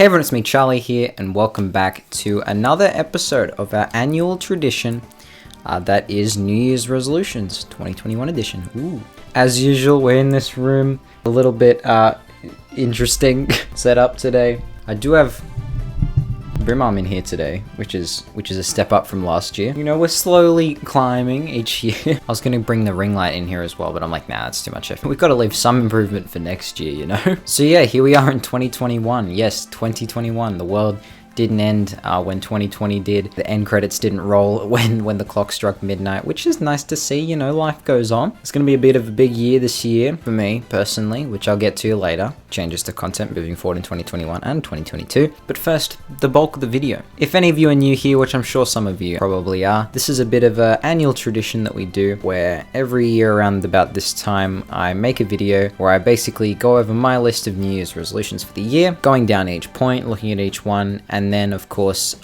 Hey everyone, it's me Charlie here, and welcome back to another episode of our annual tradition that is New Year's Resolutions 2021 edition. Ooh. As usual, we're in this room, a little bit interesting setup today. I do have Bob-Omb in here today, which is a step up from last year. You know, we're slowly climbing each year. I was going to bring the ring light in here as well, but I'm like, nah, it's too much effort. We've got to leave some improvement for next year, you know? So yeah, here we are in 2021. Yes, 2021. The world didn't end when 2020 did. The end credits didn't roll when the clock struck midnight, which is nice to see. You know, life goes on. It's going to be a bit of a big year this year for me personally, which I'll get to later. Changes to content moving forward in 2021 and 2022. But first, the bulk of the video. If any of you are new here, which I'm sure some of you probably are, this is a bit of an annual tradition that we do where every year around about this time I make a video where I basically go over my list of New Year's resolutions for the year, going down each point, looking at each one, and then of course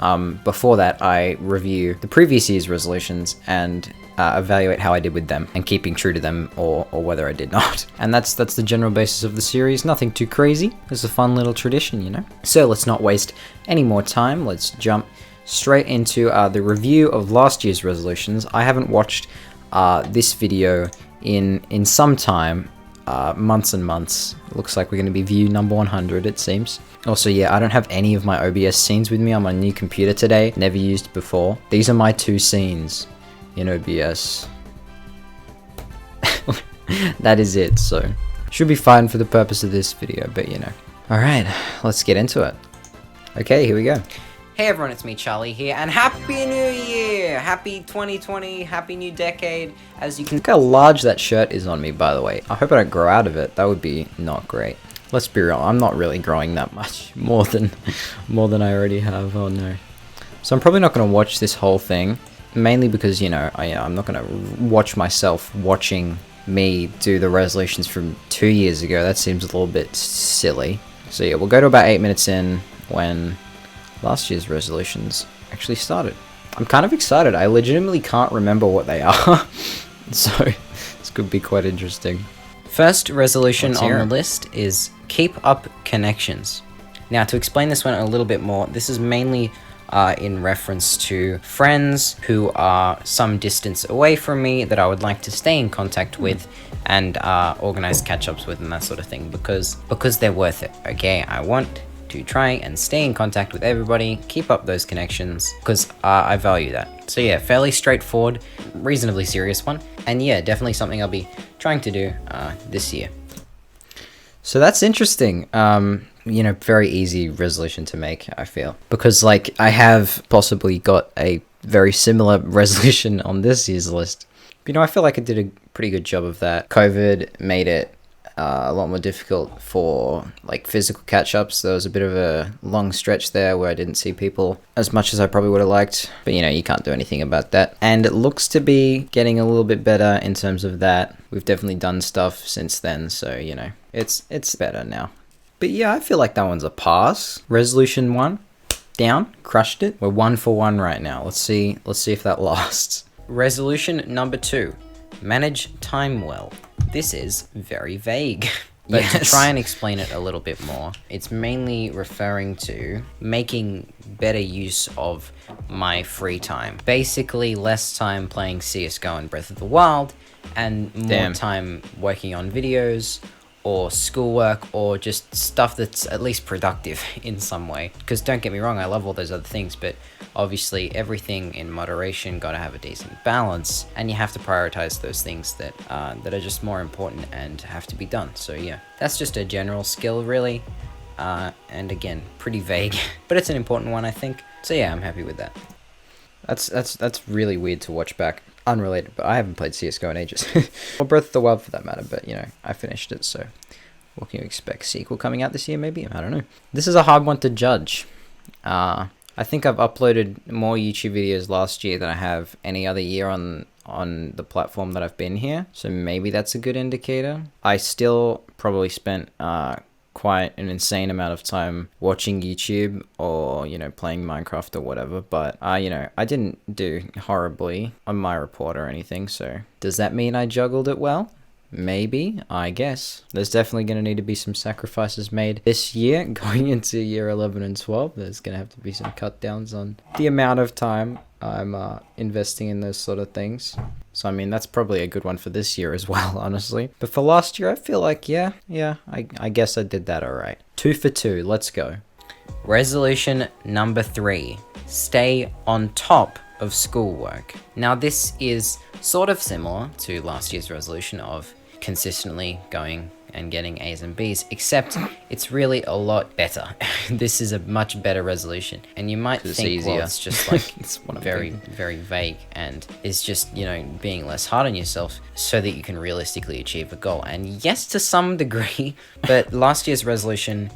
before that I review the previous year's resolutions and evaluate how I did with them and keeping true to them or whether I did not. And that's the general basis of the series. Nothing too crazy. It's a fun little tradition, you know? So let's not waste any more time. Let's jump straight into the review of last year's resolutions. I haven't watched this video in some time, months and months. It looks like we're going to be view number 100, it seems. Also, yeah, I don't have any of my OBS scenes with me on my new computer today. Never used before. These are my two scenes in OBS. That is it, so should be fine for the purpose of this video, but you know. Alright, let's get into it. Okay, here we go. Hey everyone, it's me Charlie here, and Happy New Year! Happy 2020, happy new decade. As you can look how large that shirt is on me, by the way. I hope I don't grow out of it. That would be not great. Let's be real, I'm not really growing that much. More than I already have, oh no. So I'm probably not going to watch this whole thing. Mainly because, you know, I'm not going to watch myself watching me do the resolutions from 2 years ago. That seems a little bit silly. So yeah, we'll go to about 8 minutes in when last year's resolutions actually started. I'm kind of excited. I legitimately can't remember what they are. So this could be quite interesting. First resolution on the list is keep up connections. Now to explain this one a little bit more, this is mainly in reference to friends who are some distance away from me that I would like to stay in contact with and organize catch-ups with and that sort of thing because they're worth it, okay? I want to try and stay in contact with everybody, keep up those connections because I value that. So yeah, fairly straightforward, reasonably serious one, and yeah, definitely something I'll be trying to do this year. So that's interesting. You know, very easy resolution to make, I feel. Because, like, I have possibly got a very similar resolution on this year's list. But, you know, I feel like I did a pretty good job of that. COVID made it a lot more difficult for, like, physical catch-ups. There was a bit of a long stretch there where I didn't see people as much as I probably would have liked. But, you know, you can't do anything about that. And it looks to be getting a little bit better in terms of that. We've definitely done stuff since then, so, you know, it's better now. But yeah, I feel like that one's a pass. Resolution 1, down, crushed it. We're 1 for 1 right now. Let's see if that lasts. Resolution number 2, manage time well. This is very vague. But yes, to try and explain it a little bit more, it's mainly referring to making better use of my free time. Basically, less time playing CSGO and Breath of the Wild, and more time working on videos, or schoolwork, or just stuff that's at least productive in some way. Because don't get me wrong, I love all those other things, but obviously everything in moderation, gotta have a decent balance, and you have to prioritize those things that are just more important and have to be done. So yeah, that's just a general skill really, and again, pretty vague, but it's an important one I think. So yeah, I'm happy with that. That's really weird to watch back. Unrelated, but I haven't played CSGO in ages. Or Breath of the Wild for that matter, but you know, I finished it, so what can you expect? Sequel coming out this year maybe? I don't know. This is a hard one to judge. I think I've uploaded more YouTube videos last year than I have any other year on the platform that I've been here, so maybe that's a good indicator. I still probably spent quite an insane amount of time watching YouTube or, you know, playing Minecraft or whatever, but you know, I didn't do horribly on my report or anything, so does that mean I juggled it well? Maybe, I guess. There's definitely going to need to be some sacrifices made this year. Going into year 11 and 12, there's going to have to be some cut downs on the amount of time I'm investing in those sort of things. So, I mean, that's probably a good one for this year as well, honestly. But for last year, I feel like, I guess I did that alright. 2 for 2, let's go. Resolution number 3. Stay on top of schoolwork. Now, this is sort of similar to last year's resolution of consistently going and getting A's and B's, except it's really a lot better. This is a much better resolution. And you might think, well, it's just like it's very vague, and it's just, you know, being less hard on yourself so that you can realistically achieve a goal. And yes, to some degree, but last year's resolution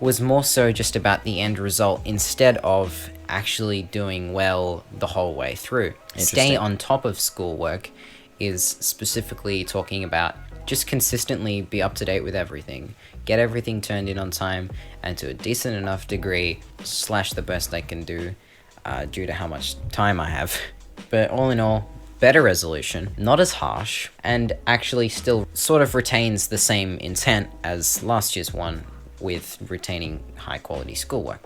was more so just about the end result instead of actually doing well the whole way through. Stay on top of schoolwork is specifically talking about just consistently be up to date with everything, get everything turned in on time and to a decent enough degree, slash the best I can do due to how much time I have. But all in all, better resolution, not as harsh, and actually still sort of retains the same intent as last year's one with retaining high quality schoolwork.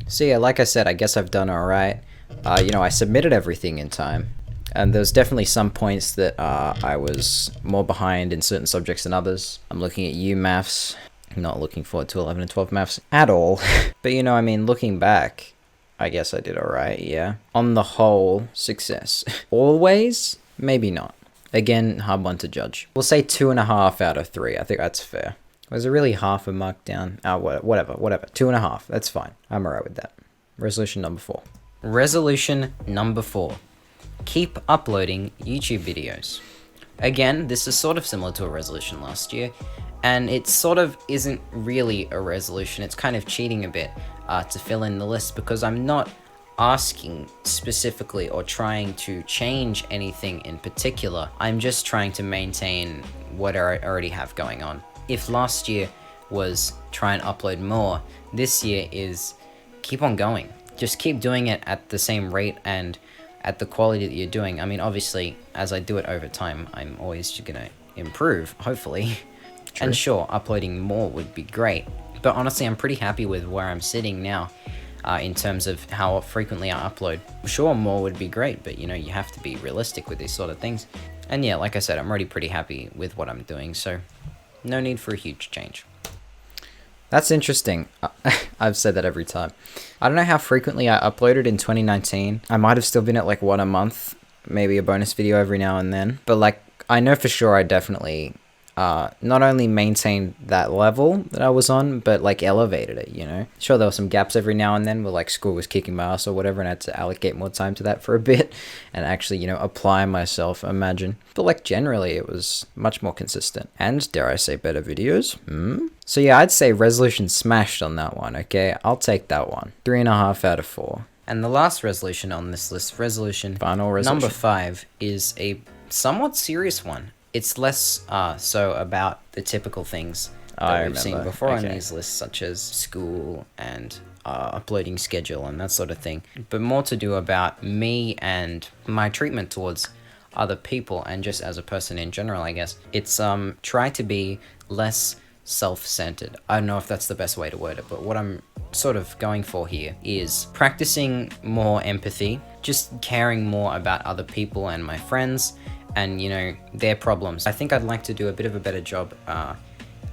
So yeah, like I said, I guess I've done alright. You know, I submitted everything in time, and there's definitely some points that I was more behind in certain subjects than others. I'm looking at UMaths, not looking forward to 11 and 12 maths at all. But you know, I mean, looking back, I guess I did alright, yeah. On the whole, success. Always? Maybe not. Again, hard one to judge. We'll say 2.5 out of 3, I think that's fair. Was it really half a mark down? Whatever. 2.5. That's fine. I'm alright with that. Resolution number 4. Resolution number 4. Keep uploading YouTube videos. Again, this is sort of similar to a resolution last year, and it sort of isn't really a resolution. It's kind of cheating a bit to fill in the list, because I'm not asking specifically or trying to change anything in particular. I'm just trying to maintain what I already have going on. If last year was try and upload more, this year is keep on going. Just keep doing it at the same rate and at the quality that you're doing. I mean, obviously, as I do it over time, I'm always gonna improve, hopefully. True. And sure, uploading more would be great. But honestly, I'm pretty happy with where I'm sitting now in terms of how frequently I upload. Sure, more would be great, but you know, you have to be realistic with these sort of things. And yeah, like I said, I'm already pretty happy with what I'm doing, so no need for a huge change. That's interesting. I've said that every time. I don't know how frequently I uploaded in 2019. I might have still been at like 1 a month, maybe a bonus video every now and then. But like, I know for sure I definitely not only maintained that level that I was on, but like elevated it, you know? Sure, there were some gaps every now and then where like school was kicking my ass or whatever, and I had to allocate more time to that for a bit and actually, you know, apply myself, imagine. But like generally it was much more consistent and, dare I say, better videos. So yeah, I'd say resolution smashed on that one, okay? I'll take that one. 3.5 out of 4. And the last resolution on this list, final resolution number 5, is a somewhat serious one. It's less so about the typical things that we've seen before on these lists, such as school and uploading schedule and that sort of thing, but more to do about me and my treatment towards other people and just as a person in general, I guess. It's try to be less self-centered. I don't know if that's the best way to word it, but what I'm sort of going for here is practicing more empathy, just caring more about other people and my friends and, you know, their problems. I think I'd like to do a bit of a better job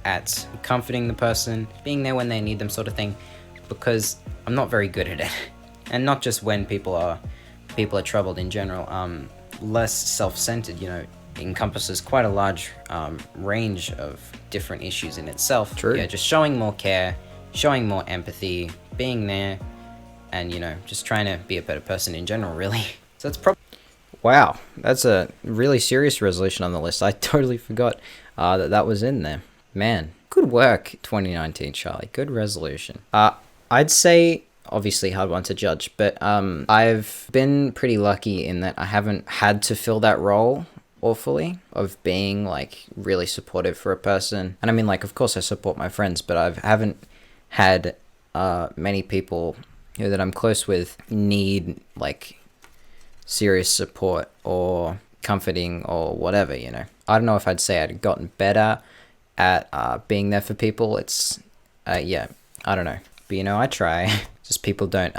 at comforting the person, being there when they need them, sort of thing, because I'm not very good at it. And not just when people are troubled in general. Less self-centered, you know, encompasses quite a large range of different issues in itself. True. Yeah, just showing more care, showing more empathy, being there, and, you know, just trying to be a better person in general, really. So that's probably... Wow, that's a really serious resolution on the list. I totally forgot that was in there. Man, good work, 2019, Charlie. Good resolution. I'd say, obviously hard one to judge, but I've been pretty lucky in that I haven't had to fill that role awfully of being like really supportive for a person. And I mean, like, of course I support my friends, but I haven't had many people, you know, that I'm close with need like serious support or comforting or whatever, you know. I don't know if I'd say I'd gotten better at being there for people. It's, yeah, I don't know. But, you know, I try. Just people don't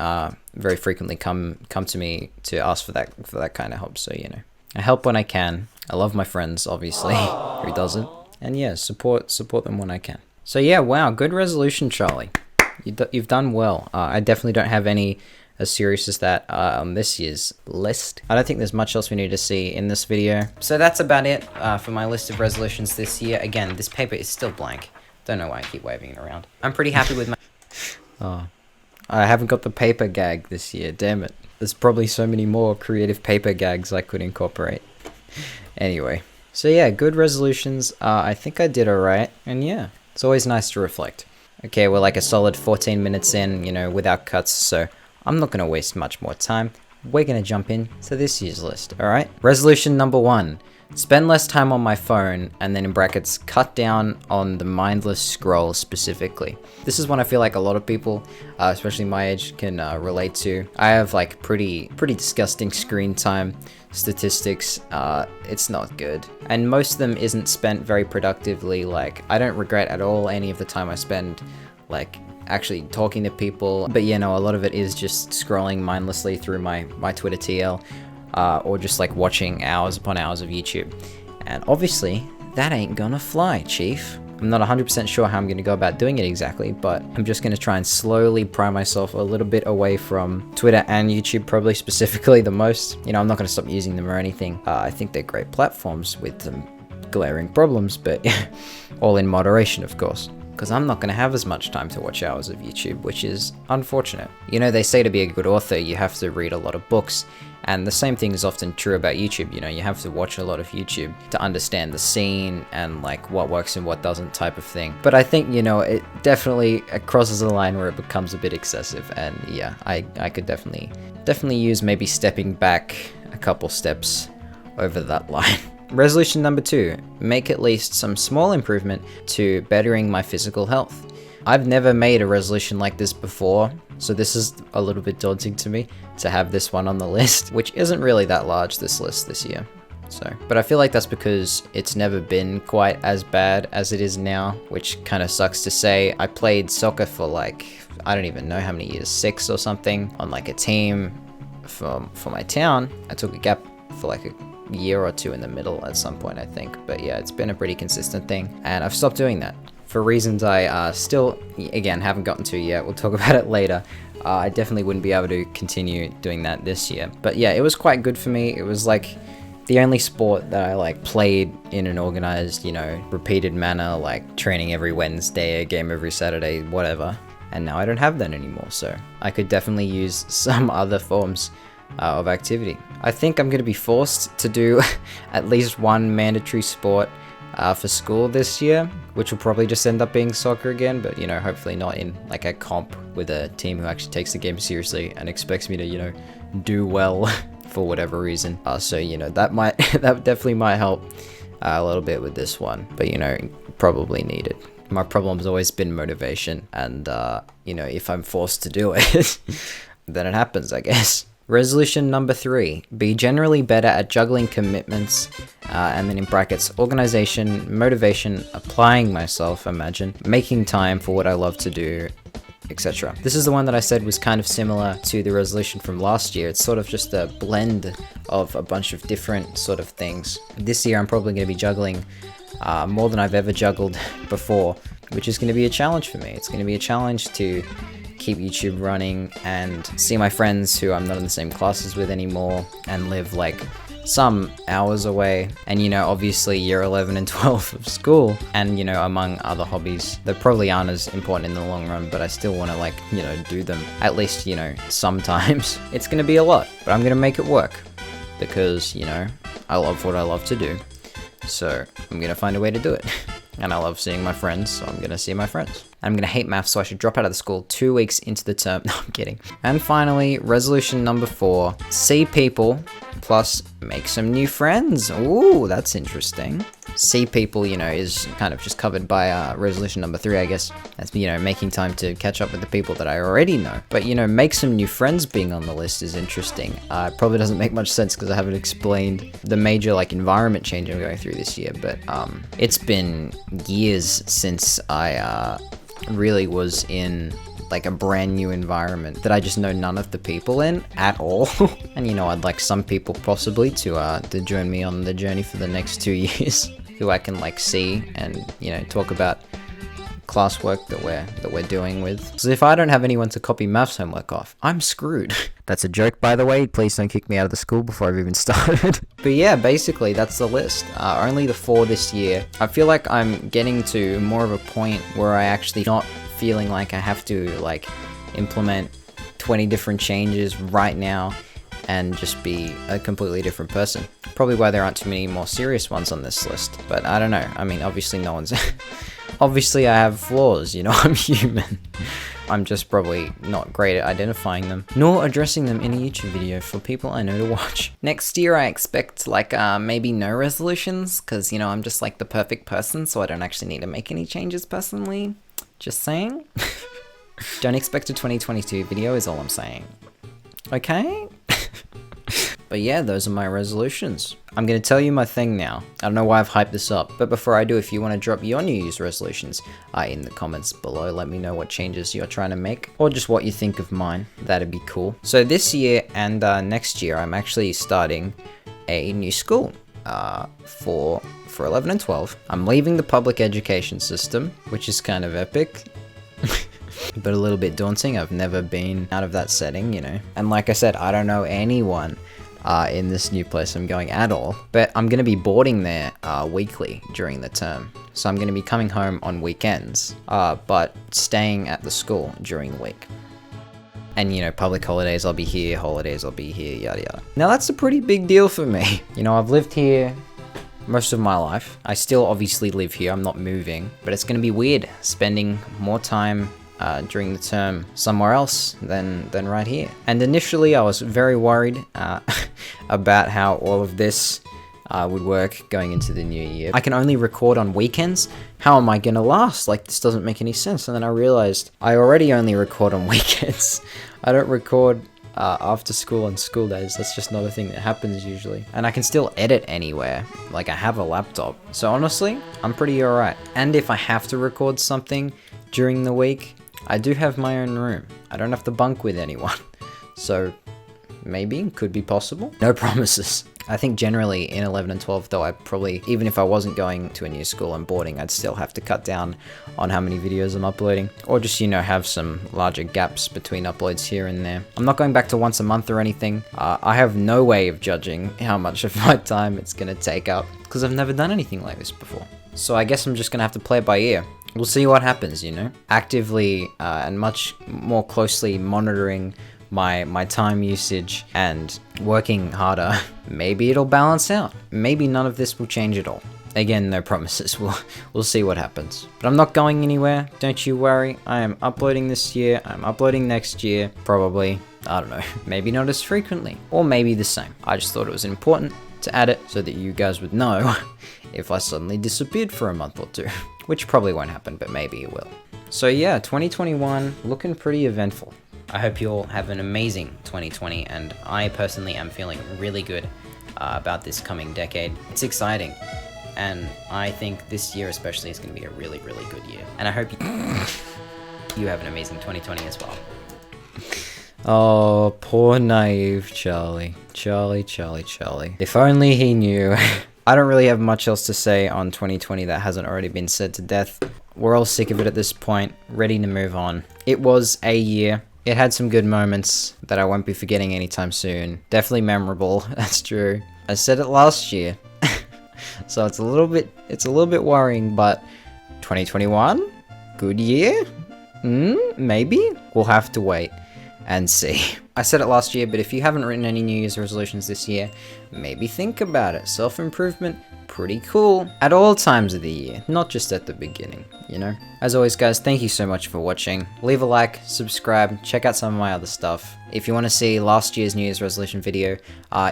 very frequently come to me to ask for that kind of help. So, you know, I help when I can. I love my friends, obviously. Who doesn't? And yeah, support them when I can. So yeah, wow, good resolution, Charlie. You've done well. I definitely don't have any as serious as that on this year's list. I don't think there's much else we need to see in this video. So that's about it for my list of resolutions this year. Again, this paper is still blank. Don't know why I keep waving it around. I'm pretty happy with my... Oh, I haven't got the paper gag this year, damn it. There's probably so many more creative paper gags I could incorporate. Anyway, so yeah, good resolutions. I think I did alright, and yeah, it's always nice to reflect. Okay, we're like a solid 14 minutes in, you know, without cuts, so I'm not going to waste much more time. We're going to jump in to this year's list, alright? Resolution number 1. Spend less time on my phone, and then in brackets, cut down on the mindless scroll specifically. This is one I feel like a lot of people, especially my age, can relate to. I have like pretty disgusting screen time statistics. It's not good. And most of them isn't spent very productively. Like, I don't regret at all any of the time I spend, like, actually talking to people. But you know, a lot of it is just scrolling mindlessly through my Twitter TL. Or just like watching hours upon hours of YouTube. And obviously, that ain't gonna fly, chief. I'm not 100% sure how I'm gonna go about doing it exactly, but I'm just gonna try and slowly pry myself a little bit away from Twitter and YouTube, probably specifically the most. You know, I'm not gonna stop using them or anything. I think they're great platforms with some glaring problems, but all in moderation, of course. Because I'm not going to have as much time to watch hours of YouTube, which is unfortunate. You know, they say to be a good author, you have to read a lot of books, and the same thing is often true about YouTube. You know, you have to watch a lot of YouTube to understand the scene and like what works and what doesn't type of thing. But I think, you know, it definitely crosses a line where it becomes a bit excessive, and yeah, I could definitely use maybe stepping back a couple steps over that line. Resolution number 2, make at least some small improvement to bettering my physical health. I've never made a resolution like this before, so this is a little bit daunting to me to have this one on the list, which isn't really that large, this list this year. So, but I feel like that's because it's never been quite as bad as it is now, which kind of sucks to say. I played soccer for like, I don't even know how many years, 6 or something, on like a team for my town. I took a gap for like a year or 2 in the middle at some point, I think. But yeah, it's been a pretty consistent thing, and I've stopped doing that for reasons I still, again, haven't gotten to yet. We'll talk about it later. I definitely wouldn't be able to continue doing that this year. But yeah, it was quite good for me. It was like the only sport that I like played in an organized, you know, repeated manner, like training every Wednesday, a game every Saturday, whatever. And now I don't have that anymore, so I could definitely use some other forms of activity. I think I'm going to be forced to do at least one mandatory sport for school this year, which will probably just end up being soccer again, but you know, hopefully not in like a comp with a team who actually takes the game seriously and expects me to, you know, do well for whatever reason. So you know, that definitely might help a little bit with this one, but you know, probably needed. My problem's always been motivation, and you know, if I'm forced to do it, then it happens, I guess. Resolution number 3, be generally better at juggling commitments, and then in brackets, organization, motivation, applying myself, imagine, making time for what I love to do, etc. This is the one that I said was kind of similar to the resolution from last year. It's sort of just a blend of a bunch of different sort of things. This year I'm probably going to be juggling more than I've ever juggled before, which is going to be a challenge for me. It's going to be a challenge to keep YouTube running and see my friends who I'm not in the same classes with anymore and live like some hours away, and you know, obviously year 11 and 12 of school, and you know, among other hobbies that probably aren't as important in the long run, but I still want to, like, you know, do them at least, you know, sometimes. It's gonna be a lot, but I'm gonna make it work because, you know, I love what I love to do, so I'm gonna find a way to do it. And I love seeing my friends, so I'm gonna see my friends. I'm gonna hate math, so I should drop out of the school 2 weeks into the term. No, I'm kidding. And finally, resolution number 4, see people, plus make some new friends. Ooh, that's interesting. See people, you know, is kind of just covered by resolution number 3, I guess. That's, you know, making time to catch up with the people that I already know. But, you know, make some new friends being on the list is interesting. It probably doesn't make much sense because I haven't explained the major, like, environment change I'm going through this year. But it's been years since I really was in like a brand new environment that I just know none of the people in at all. And you know, I'd like some people possibly to join me on the journey for the next 2 years, who I can like see and, you know, talk about classwork that we're doing with. So if I don't have anyone to copy maths homework off, I'm screwed. That's a joke, by the way. Please don't kick me out of the school before I've even started. But yeah, basically that's the list. Only the 4 this year. I feel like I'm getting to more of a point where I actually not feeling like I have to like implement 20 different changes right now and just be a completely different person. Probably why there aren't too many more serious ones on this list. But I don't know. I mean, obviously no one's... Obviously I have flaws, you know, I'm human. I'm just probably not great at identifying them, nor addressing them in a YouTube video for people I know to watch. Next year I expect like maybe no resolutions, because, you know, I'm just like the perfect person, so I don't actually need to make any changes personally. Just saying. Don't expect a 2022 video is all I'm saying. Okay? But yeah, those are my resolutions. I'm going to tell you my thing now. I don't know why I've hyped this up, but before I do, if you want to drop your New Year's resolutions in the comments below, let me know what changes you're trying to make, or just what you think of mine. That'd be cool. So this year and next year, I'm actually starting a new school for 11 and 12. I'm leaving the public education system, which is kind of epic. But a little bit daunting. I've never been out of that setting, you know. And like I said, I don't know anyone in this new place I'm going at all. But I'm going to be boarding there weekly during the term. So I'm going to be coming home on weekends, but staying at the school during the week. And, you know, public holidays I'll be here, holidays I'll be here, yada yada. Now that's a pretty big deal for me. You know, I've lived here most of my life. I still obviously live here, I'm not moving. But it's going to be weird spending more time during the term somewhere else than right here. And initially I was very worried about how all of this would work going into the new year. I can only record on weekends. How am I gonna last? Like, this doesn't make any sense. And then I realized I already only record on weekends. I don't record after school on school days. That's just not a thing that happens usually. And I can still edit anywhere. Like, I have a laptop. So honestly, I'm pretty alright. And if I have to record something during the week, I do have my own room. I don't have to bunk with anyone. So maybe, could be possible. No promises. I think generally in 11 and 12 though, I probably, even if I wasn't going to a new school and boarding, I'd still have to cut down on how many videos I'm uploading. Or just, you know, have some larger gaps between uploads here and there. I'm not going back to once a month or anything. I have no way of judging how much of my time it's gonna take up, because I've never done anything like this before. So I guess I'm just gonna have to play it by ear. We'll see what happens, you know? Actively and much more closely monitoring my time usage and working harder. Maybe it'll balance out. Maybe none of this will change at all. Again, no promises. We'll see what happens. But I'm not going anywhere. Don't you worry. I am uploading this year. I'm uploading next year. Probably. I don't know. Maybe not as frequently. Or maybe the same. I just thought it was important to add it so that you guys would know if I suddenly disappeared for a month or two. Which probably won't happen, but maybe it will. So yeah, 2021 looking pretty eventful. I hope you all have an amazing 2020, and I personally am feeling really good about this coming decade. It's exciting, and I think this year especially is going to be a really, really good year. And I hope you have an amazing 2020 as well. Oh, poor naive Charlie. Charlie. If only he knew. I don't really have much else to say on 2020 that hasn't already been said to death. We're all sick of it at this point, ready to move on. It was a year. It had some good moments that I won't be forgetting anytime soon. Definitely memorable, that's true. I said it last year. So it's a little bit worrying, but 2021? Good year? Maybe? We'll have to wait and see. I said it last year, but if you haven't written any New Year's resolutions this year, maybe think about it. Self-improvement, pretty cool at all times of the year, not just at the beginning, you know? As always, guys, thank you so much for watching. Leave a like, subscribe, check out some of my other stuff. If you want to see last year's New Year's resolution video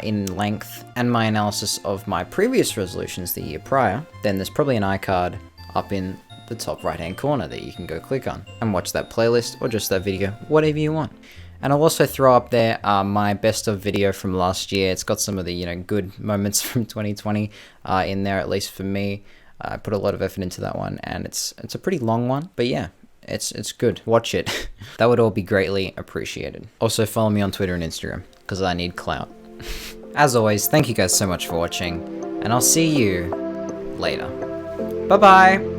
in length and my analysis of my previous resolutions the year prior, then there's probably an iCard up in the top right hand corner that you can go click on and watch that playlist or just that video, whatever you want. And I'll also throw up there my best of video from last year. It's got some of the, you know, good moments from 2020 in there, at least for me. I put a lot of effort into that one, and it's a pretty long one, but yeah, it's good. Watch it. That would all be greatly appreciated. Also follow me on Twitter and Instagram, because I need clout. As always, thank you guys so much for watching, and I'll see you later. Bye-bye!